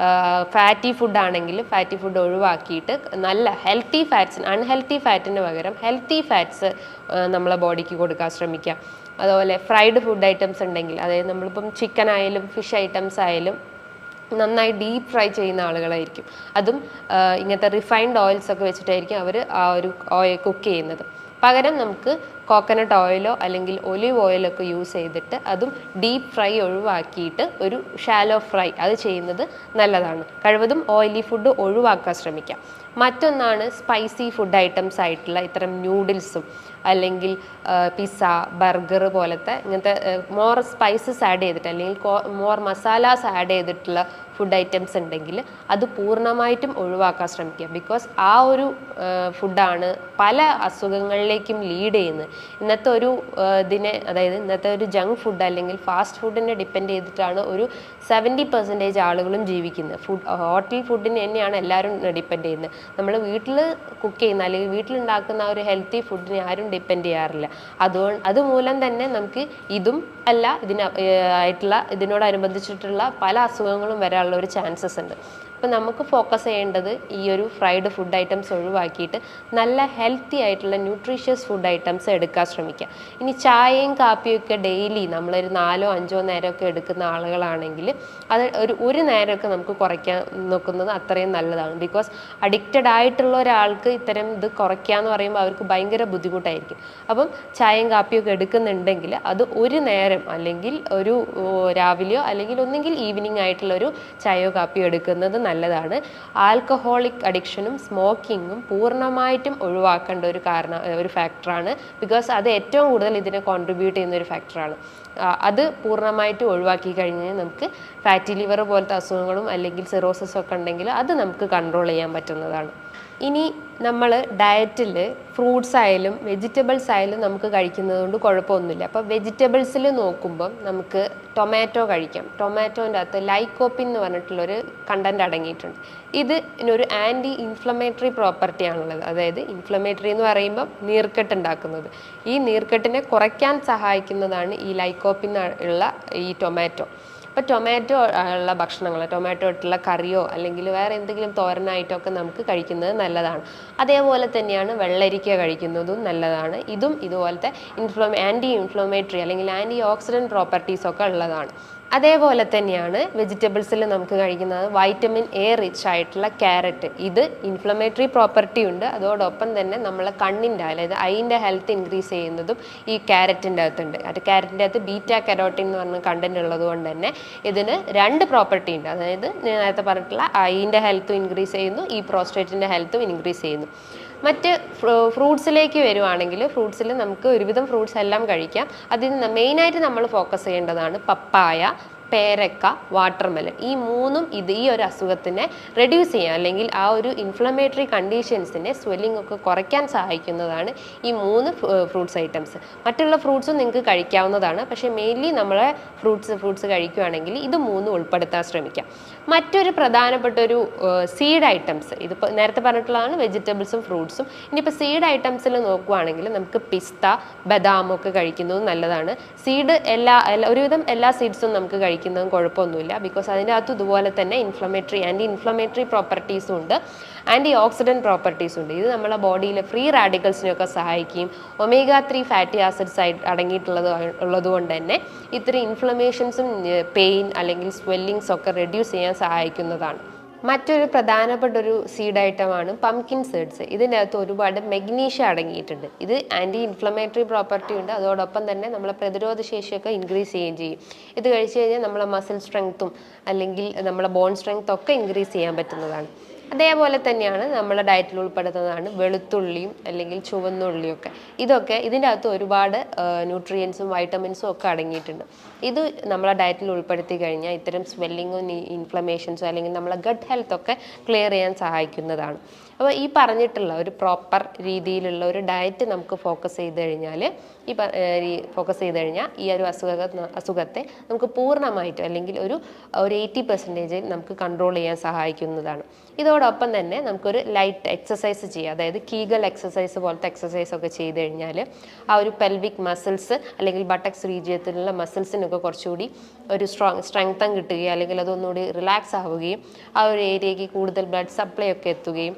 ഫാറ്റി ഫുഡ് ആണെങ്കിൽ ഫാറ്റി ഫുഡ് ഒഴിവാക്കിയിട്ട് നല്ല ഹെൽത്തി ഫാറ്റ്സ്, അൺഹെൽത്തി ഫാറ്റിന് പകരം ഹെൽത്തി ഫാറ്റ്സ് നമ്മളെ ബോഡിക്ക് കൊടുക്കാൻ ശ്രമിക്കുക. അതുപോലെ ഫ്രൈഡ് ഫുഡ് ഐറ്റംസ് ഉണ്ടെങ്കിൽ, അതായത് നമ്മളിപ്പം ചിക്കൻ ആയാലും ഫിഷ് ഐറ്റംസ് ആയാലും നന്നായി ഡീപ്പ് ഫ്രൈ ചെയ്യുന്ന ആളുകളായിരിക്കും. അതും ഇങ്ങനത്തെ റിഫൈൻഡ് ഓയിൽസ് ഒക്കെ വെച്ചിട്ടായിരിക്കും അവർ ആ ഒരു ഓയിൽ കുക്ക് ചെയ്യുന്നത്. പകരം നമുക്ക് കോക്കനട്ട് ഓയിലോ അല്ലെങ്കിൽ ഒലിവ് ഓയിലോ ഒക്കെ യൂസ് ചെയ്തിട്ട് അതും ഡീപ്പ് ഫ്രൈ ഒഴിവാക്കിയിട്ട് ഒരു ഷാലോ ഫ്രൈ അത് ചെയ്യുന്നത് നല്ലതാണ്. കഴിവതും ഓയിലി ഫുഡ് ഒഴിവാക്കാൻ ശ്രമിക്കാം. മറ്റൊന്നാണ് സ്പൈസി ഫുഡ് ഐറ്റംസ് ആയിട്ടുള്ള ഇത്തരം ന്യൂഡിൽസും അല്ലെങ്കിൽ പിസ്സ, ബർഗർ പോലത്തെ ഇങ്ങനത്തെ മോർ സ്പൈസസ് ആഡ് ചെയ്തിട്ട് അല്ലെങ്കിൽ മോർ മസാലാസ് ആഡ് ചെയ്തിട്ടുള്ള ഫുഡ് ഐറ്റംസ് ഉണ്ടെങ്കിൽ അത് പൂർണ്ണമായിട്ടും ഒഴിവാക്കാൻ ശ്രമിക്കുക. ബിക്കോസ് ആ ഒരു ഫുഡാണ് പല അസുഖങ്ങളിലേക്കും ലീഡ് ചെയ്യുന്നത്. ഇന്നത്തെ ഒരു അതായത് ഇന്നത്തെ ഒരു ജങ്ക് ഫുഡ് അല്ലെങ്കിൽ ഫാസ്റ്റ് ഫുഡിനെ ഡിപ്പെൻഡ് ചെയ്തിട്ടാണ് ഒരു 70% ആളുകളും ജീവിക്കുന്നത്. ഹോട്ടൽ ഫുഡിന് തന്നെയാണ് എല്ലാവരും ഡിപ്പെൻഡ് ചെയ്യുന്നത്. നമ്മൾ വീട്ടിൽ കുക്ക് ചെയ്യുന്ന അല്ലെങ്കിൽ വീട്ടിലുണ്ടാക്കുന്ന ഒരു ഹെൽത്തി ഫുഡിനെ ആരും ഡിപ്പെൻഡ് ചെയ്യാറില്ല. അതുമൂലം തന്നെ നമുക്ക് ഇതും അല്ല ഇതിനോടനുബന്ധിച്ചിട്ടുള്ള പല അസുഖങ്ങളും വരാനുള്ള ഒരു ചാൻസസ് ഉണ്ട്. അപ്പം നമുക്ക് ഫോക്കസ് ചെയ്യേണ്ടത് ഈ ഒരു ഫ്രൈഡ് ഫുഡ് ഐറ്റംസ് ഒഴിവാക്കിയിട്ട് നല്ല ഹെൽത്തി ആയിട്ടുള്ള ന്യൂട്രീഷ്യസ് ഫുഡ് ഐറ്റംസ് എടുക്കാൻ ശ്രമിക്കുക. ഇനി ചായയും കാപ്പിയും ഒക്കെ ഡെയിലി നമ്മളൊരു 4-5 നേരമൊക്കെ എടുക്കുന്ന ആളുകളാണെങ്കിൽ അത് ഒരു നേരമൊക്കെ നമുക്ക് കുറയ്ക്കാൻ നോക്കുന്നത് അത്രയും നല്ലതാണ്. ബിക്കോസ് അഡിക്റ്റഡ് ആയിട്ടുള്ള ഒരാൾക്ക് ഇത്തരം ഇത് കുറയ്ക്കുക എന്ന് പറയുമ്പോൾ അവർക്ക് ഭയങ്കര ബുദ്ധിമുട്ടായിരിക്കും. അപ്പം ചായയും കാപ്പിയും ഒക്കെ എടുക്കുന്നുണ്ടെങ്കിൽ അത് ഒരു നേരം അല്ലെങ്കിൽ ഒരു രാവിലെയോ അല്ലെങ്കിൽ ഒന്നെങ്കിൽ ഈവനിങ് ആയിട്ടുള്ളൊരു ചായയോ കാപ്പിയോ എടുക്കുന്നത് നല്ലതാണ്. ആൽക്കഹോളിക് അഡിക്ഷനും സ്മോക്കിങ്ങും പൂർണ്ണമായിട്ടും ഒഴിവാക്കേണ്ട ഒരു ഫാക്ടറാണ്. ബിക്കോസ് അത് ഏറ്റവും കൂടുതൽ ഇതിനെ കോൺട്രിബ്യൂട്ട് ചെയ്യുന്ന ഒരു ഫാക്ടറാണ്. അത് പൂർണ്ണമായിട്ട് ഒഴിവാക്കി കഴിഞ്ഞാൽ നമുക്ക് ഫാറ്റി ലിവർ പോലത്തെ അസുഖങ്ങളും അല്ലെങ്കിൽ സിറോസിസും ഒക്കെ ഉണ്ടെങ്കിൽ അത് നമുക്ക് കൺട്രോൾ ചെയ്യാൻ പറ്റുന്നതാണ്. ഇനി നമ്മൾ ഡയറ്റിൽ ഫ്രൂട്ട്സ് ആയാലും വെജിറ്റബിൾസ് ആയാലും നമുക്ക് കഴിക്കുന്നത് കൊണ്ട് കുഴപ്പമൊന്നുമില്ല. അപ്പോൾ വെജിറ്റബിൾസിൽ നോക്കുമ്പം നമുക്ക് ടൊമാറ്റോ കഴിക്കാം. ടൊമാറ്റോൻ്റെ അകത്ത് ലൈക്കോപ്പിൻ എന്ന് പറഞ്ഞിട്ടുള്ളൊരു കണ്ടൻറ്റ് അടങ്ങിയിട്ടുണ്ട്. ഇതിനൊരു ആൻറ്റി ഇൻഫ്ലമേറ്ററി പ്രോപ്പർട്ടി ആണുള്ളത്. അതായത് ഇൻഫ്ലമേറ്ററി എന്ന് പറയുമ്പം നീർക്കെട്ട് ഉണ്ടാക്കുന്നത്. ഈ നീർക്കെട്ടിനെ കുറയ്ക്കാൻ സഹായിക്കുന്നതാണ് ഈ ലൈക്കോപ്പിൻ ഉള്ള ഈ ടൊമാറ്റോ. അപ്പോൾ ടൊമാറ്റോ ഉള്ള ഭക്ഷണങ്ങൾ, ടൊമാറ്റോ ഇട്ടുള്ള കറിയോ അല്ലെങ്കിൽ വേറെ എന്തെങ്കിലും തോരനായിട്ടൊക്കെ നമുക്ക് കഴിക്കുന്നത് നല്ലതാണ്. അതേപോലെ തന്നെയാണ് വെള്ളരിക്ക കഴിക്കുന്നതും നല്ലതാണ്. ഇതും ഇതുപോലത്തെ ആൻറ്റി ഇൻഫ്ലമേറ്ററി അല്ലെങ്കിൽ ആൻറ്റി ഓക്സിഡൻറ്റ് പ്രോപ്പർട്ടീസൊക്കെ ഉള്ളതാണ്. അതേപോലെ തന്നെയാണ് വെജിറ്റബിൾസിൽ നമുക്ക് കഴിക്കുന്നത് വൈറ്റമിൻ എ റിച്ച് ആയിട്ടുള്ള ക്യാരറ്റ്. ഇത് ഇൻഫ്ലമേറ്ററി പ്രോപ്പർട്ടി ഉണ്ട്. അതോടൊപ്പം തന്നെ നമ്മളെ കണ്ണിൻ്റെ അതായത് ഐൻ്റെ ഹെൽത്ത് ഇൻക്രീസ് ചെയ്യുന്നതും ഈ ക്യാരറ്റിൻ്റെ അകത്തുണ്ട്. ക്യാരറ്റിൻ്റെ അകത്ത് ബീറ്റാ കരോട്ടിൻ എന്ന് പറഞ്ഞ കണ്ടന്റ് ഉള്ളത് കൊണ്ട് തന്നെ ഇതിന് 2 പ്രോപ്പർട്ടി ഉണ്ട്. അതായത് നേരത്തെ പറഞ്ഞിട്ടുള്ള ഐൻ്റെ ഹെൽത്തും ഇൻക്രീസ് ചെയ്യുന്നു, ഈ പ്രോസ്റ്റേറ്റിൻ്റെ ഹെൽത്തും ഇൻക്രീസ് ചെയ്യുന്നു. മറ്റ് ഫ്രൂട്ട്സിലേക്ക് വരുവാണെങ്കിൽ ഫ്രൂട്ട്സിൽ നമുക്ക് ഒരുവിധം ഫ്രൂട്ട്സ് എല്ലാം കഴിക്കാം. അതിൽ മെയിനായിട്ട് നമ്മൾ ഫോക്കസ് ചെയ്യേണ്ടതാണ് പപ്പായ, പേരക്ക, വാട്ടർമെലൺ. ഈ മൂന്നും ഈ ഒരു അസുഖത്തിനെ റെഡ്യൂസ് ചെയ്യാൻ അല്ലെങ്കിൽ ആ ഒരു ഇൻഫ്ലമേറ്ററി കണ്ടീഷൻസിനെ സ്വെല്ലിംഗ് ഒക്കെ കുറയ്ക്കാൻ സഹായിക്കുന്നതാണ് ഈ 3 ഫ്രൂട്ട്സ് ഐറ്റംസ്. മറ്റുള്ള ഫ്രൂട്ട്സും നിങ്ങൾക്ക് കഴിക്കാവുന്നതാണ്. പക്ഷേ മെയിൻലി നമ്മളെ ഫ്രൂട്ട്സ് കഴിക്കുകയാണെങ്കിൽ ഇത് 3 ഉൾപ്പെടുത്താൻ ശ്രമിക്കാം. മറ്റൊരു പ്രധാനപ്പെട്ട ഒരു സീഡ് ഐറ്റംസ്, ഇതിപ്പോൾ നേരത്തെ പറഞ്ഞിട്ടുള്ളതാണ് വെജിറ്റബിൾസും ഫ്രൂട്ട്സും. ഇനിയിപ്പോൾ സീഡ് ഐറ്റംസിൽ നോക്കുകയാണെങ്കിൽ നമുക്ക് പിസ്ത, ബദാമൊക്കെ കഴിക്കുന്നത് നല്ലതാണ്. സീഡ് ഒരുവിധം എല്ലാ സീഡ്സും നമുക്ക് കഴിക്കുന്നതും കുഴപ്പമൊന്നുമില്ല. ബിക്കോസ് അതിൻ്റെ അകത്ത് ഇതുപോലെ തന്നെ ആൻറ്റി ഇൻഫ്ലമേറ്ററി പ്രോപ്പർട്ടീസും ഉണ്ട്, ആൻറ്റി ഓക്സിഡൻറ്റ് പ്രോപ്പർട്ടീസും ഉണ്ട്. ഇത് നമ്മളെ ബോഡിയിലെ ഫ്രീ റാഡിക്കൽസിനെയൊക്കെ സഹായിക്കുകയും omega-3 ഫാറ്റി ആസിഡ്സ് ഉള്ളതുകൊണ്ട് തന്നെ ഇത്തരം ഇൻഫ്ലമേഷൻസും പെയിൻ അല്ലെങ്കിൽ സ്വെല്ലിങ്സ് ഒക്കെ റെഡ്യൂസ് ചെയ്യാൻ സഹായിക്കുന്നതാണ്. മറ്റൊരു പ്രധാനപ്പെട്ട ഒരു സീഡ് ഐറ്റമാണ് പംകിൻ സീഡ്സ്. ഇതിൻ്റെ അകത്ത് ഒരുപാട് മെഗ്നീഷ്യം അടങ്ങിയിട്ടുണ്ട്. ഇത് ആൻറ്റി ഇൻഫ്ലമേറ്ററി പ്രോപ്പർട്ടി ഉണ്ട്. അതോടൊപ്പം തന്നെ നമ്മളെ പ്രതിരോധ ശേഷിയൊക്കെ ഇൻക്രീസ് ചെയ്യുകയും ചെയ്യും. ഇത് കഴിച്ചു കഴിഞ്ഞാൽ നമ്മളെ മസിൽ സ്ട്രെങ്ത്തും അല്ലെങ്കിൽ നമ്മളെ ബോൺ സ്ട്രെങ്ത്തും ഒക്കെ ഇൻക്രീസ് ചെയ്യാൻ പറ്റുന്നതാണ്. അതേപോലെ തന്നെയാണ് നമ്മുടെ ഡയറ്റിൽ ഉൾപ്പെടുത്തുന്നതാണ് വെളുത്തുള്ളിയും അല്ലെങ്കിൽ ചുവന്നുള്ളിയൊക്കെ. ഇതൊക്കെ ഇതിൻ്റെ അകത്ത് ഒരുപാട് ന്യൂട്രിയൻസും വൈറ്റമിൻസും ഒക്കെ അടങ്ങിയിട്ടുണ്ട്. ഇത് നമ്മളെ ഡയറ്റിൽ ഉൾപ്പെടുത്തി കഴിഞ്ഞാൽ ഇത്തരം സ്വെല്ലിങ്ങും ഇൻഫ്ലമേഷൻസും അല്ലെങ്കിൽ നമ്മളെ ഗട്ട് ഹെൽത്ത് ഒക്കെ ക്ലിയർ ചെയ്യാൻ സഹായിക്കുന്നതാണ്. അപ്പോൾ ഈ പറഞ്ഞിട്ടുള്ള ഒരു പ്രോപ്പർ രീതിയിലുള്ള ഒരു ഡയറ്റ് നമുക്ക് ഫോക്കസ് ചെയ്ത് കഴിഞ്ഞാൽ ഈ ഒരു അസുഖത്തെ നമുക്ക് പൂർണ്ണമായിട്ടും അല്ലെങ്കിൽ ഒരു 80% നമുക്ക് കൺട്രോൾ ചെയ്യാൻ സഹായിക്കുന്നതാണ്. ഇതോടൊപ്പം തന്നെ നമുക്കൊരു ലൈറ്റ് എക്സസൈസ് ചെയ്യുക, അതായത് കീഗൽ എക്സസൈസ് പോലത്തെ എക്സസൈസ് ഒക്കെ ചെയ്ത് കഴിഞ്ഞാൽ ആ ഒരു പെൽവിക് മസിൽസ് അല്ലെങ്കിൽ ബട്ടക്സ് റീജിയത്തിലുള്ള മസിൽസിനൊക്കെ കുറച്ചുകൂടി ഒരു സ്ട്രെങ്തൻ കിട്ടുകയും അല്ലെങ്കിൽ അതൊന്നുകൂടി റിലാക്സ് ആവുകയും ആ ഒരു ഏരിയയ്ക്ക് കൂടുതൽ ബ്ലഡ് സപ്ലൈ ഒക്കെ എത്തുകയും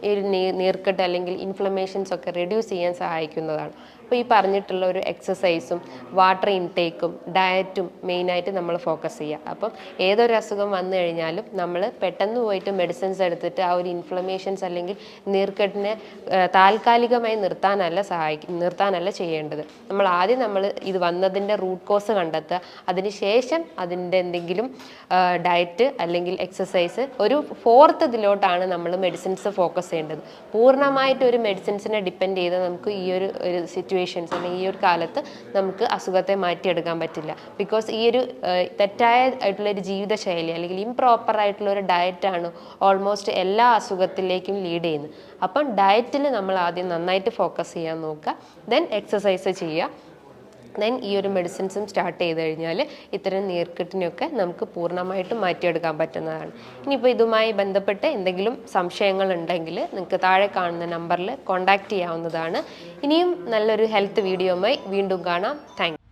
ഈ ഒരു നീർക്കെട്ട് അല്ലെങ്കിൽ ഇൻഫ്ലമേഷൻസ് ഒക്കെ റെഡ്യൂസ് ചെയ്യാൻ സഹായിക്കുന്നതാണ്. അപ്പോൾ ഈ പറഞ്ഞിട്ടുള്ള ഒരു എക്സസൈസും വാട്ടർ ഇൻടേക്കും ഡയറ്റും മെയിനായിട്ട് നമ്മൾ ഫോക്കസ് ചെയ്യുക. അപ്പം ഏതൊരു അസുഖം വന്നു കഴിഞ്ഞാലും നമ്മൾ പെട്ടെന്ന് പോയിട്ട് മെഡിസിൻസ് എടുത്തിട്ട് ആ ഒരു ഇൻഫ്ലമേഷൻസ് അല്ലെങ്കിൽ നീർക്കെട്ടിനെ താൽക്കാലികമായി നിർത്താനല്ല ചെയ്യേണ്ടത്. നമ്മൾ ഇത് വന്നതിൻ്റെ റൂട്ട് കോസ് കണ്ടെത്തുക, അതിനുശേഷം അതിൻ്റെ എന്തെങ്കിലും ഡയറ്റ് അല്ലെങ്കിൽ എക്സസൈസ് ഒരു 4th ഇതിലോട്ടാണ് നമ്മൾ മെഡിസിൻസ് ഫോക്കസ് ചെയ്യേണ്ടത്. പൂർണ്ണമായിട്ട് ഒരു മെഡിസിൻസിനെ ഡിപ്പെൻഡ് ചെയ്ത് നമുക്ക് ഈ ഒരു സിറ്റുവേഷൻസ് അല്ലെങ്കിൽ ഈ ഒരു കാലത്ത് നമുക്ക് അസുഖത്തെ മാറ്റിയെടുക്കാൻ പറ്റില്ല. ബിക്കോസ് ഈ ഒരു തെറ്റായിട്ടുള്ളൊരു ജീവിതശൈലി അല്ലെങ്കിൽ ഇംപ്രോപ്പർ ആയിട്ടുള്ള ഒരു ഡയറ്റാണ് ഓൾമോസ്റ്റ് എല്ലാ അസുഖത്തിലേക്കും ലീഡ് ചെയ്യുന്നത്. അപ്പം ഡയറ്റിൽ നമ്മൾ ആദ്യം നന്നായിട്ട് ഫോക്കസ് ചെയ്യാൻ നോക്കുക, ദെൻ എക്സസൈസ് ചെയ്യുക, ദെൻ ഈ ഒരു മെഡിസിൻസും സ്റ്റാർട്ട് ചെയ്ത് കഴിഞ്ഞാൽ ഇത്തരം നീർക്കെട്ടിനെയൊക്കെ നമുക്ക് പൂർണ്ണമായിട്ടും മാറ്റിയെടുക്കാൻ പറ്റുന്നതാണ്. ഇനിയിപ്പോൾ ഇതുമായി ബന്ധപ്പെട്ട് എന്തെങ്കിലും സംശയങ്ങൾ ഉണ്ടെങ്കിൽ നിങ്ങൾക്ക് താഴെ കാണുന്ന നമ്പറിൽ കോൺടാക്റ്റ് ചെയ്യാവുന്നതാണ്. ഇനിയും നല്ലൊരു ഹെൽത്ത് വീഡിയോയുമായി വീണ്ടും കാണാം. Thank you.